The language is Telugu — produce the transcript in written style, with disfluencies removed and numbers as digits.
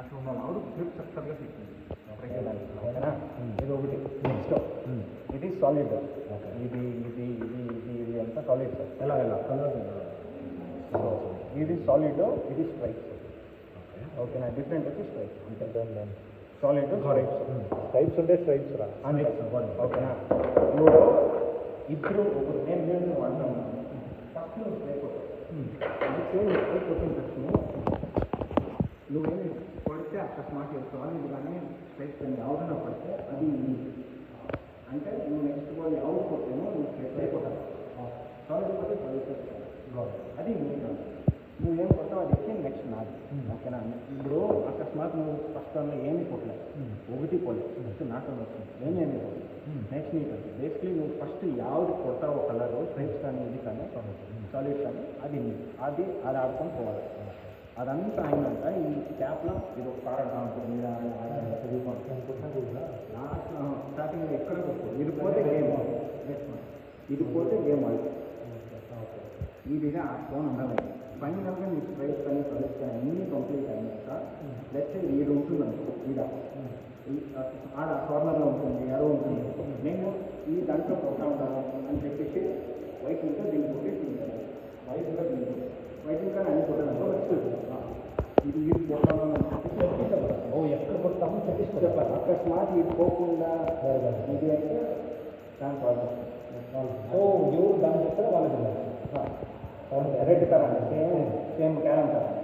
అట్లా ఉండాలి. ఆవిడ గ్రిప్ చక్కగా సిక్కింది ఓకేనా. ఇది ఒకటి. నెక్స్ట్ ఇది సాలిడ్. ఇది ఇది ఇది ఇది ఇది అంతా సాలిడ్ సార్. ఎలా కలర్ ఇది సాలిడ్, ఇది స్ట్రైప్స్. ఓకేనా. డిఫరెంట్ వచ్చి స్ట్రైప్స్ అంటే సాలిడ్ స్ట్రైప్స్. స్ట్రైప్స్ ఉంటే స్ట్రైప్స్ రా. ఓకేనా. ఇప్పుడు ఇద్దరు ఒకరు నేను వాడతాను. ఫస్ట్ నువ్వు స్ట్రైప్ స్ట్రైప్ వచ్చిన నువ్వేమి పడితే అకస్మాత్ సాలిడ్ కానీ స్ట్రైప్స్ కానీ ఎవరైనా పడితే అది అంటే నువ్వు నెక్స్ట్ వాళ్ళు ఎవరు కొట్టేమో నువ్వు స్ట్రైప్ అయిపోతావు. సాలిడ్ పడితే సాలిడ్ అది నీకు నువ్వేం కొట్టావు అది ఎక్కి నెక్స్ట్ నాది. ఓకేనా. ఇప్పుడు అకస్మాత్ నువ్వు ఫస్ట్ టైంలో ఏమి కొట్టలేదు, ఒకటి పోలేదు, నెక్స్ట్ నాటం వస్తుంది, ఏమేమి పోలేదు, నెక్స్ట్ నీకు అది బేసిక్లీ నువ్వు ఫస్ట్ యావది కొట్టావు కలర్ స్ట్రైప్స్ కానీ ఇది కానీ సాలిడ్ కానీ అది అది అది ఆడుకొని పోవాలి. అదంతా అయినాక ఈ క్యాప్లో ఇది ఒక కారణం ఉంటుంది. మీరు లాస్ట్ స్టార్టింగ్ ఎక్కడ ఇది పోతే గేమ్ ఇది పోతే గేమ్ ఆడుతుంది. ఇదిగా ఆ ఫోన్ ఉండాలి. ఫైనల్గా మీ స్ట్రైప్స్ కానీ సాలిడ్స్ కానీ అన్నీ కంప్లీట్ అయినాక లెట్స్ ఇది ఉంటుందనుకో, ఇది ఆడ కార్నర్లో ఉంటుంది, ఎడవ ఉంటుంది. నేను ఈ దాంట్లో కొట్టా ఉంటాను అని చెప్పేసి వైట్ ఇంకా దీన్ని కొట్టి వైట్ ఇంకా దీన్ని వైట్ ఇంకా అన్ని కొట్టాను వస్తుంది. ఇది ఇది కొట్టాలని చెప్పేసి ఓ ఎక్కడ కొట్టామో చెప్పేసి చెప్పాలి. అకస్మాత్ ఇది పోకుండా ఇది అయితే దాని ప్రాబ్లం. సో ఎవరు దాన్ని చెప్తారో వాళ్ళకి red colour same carrom colour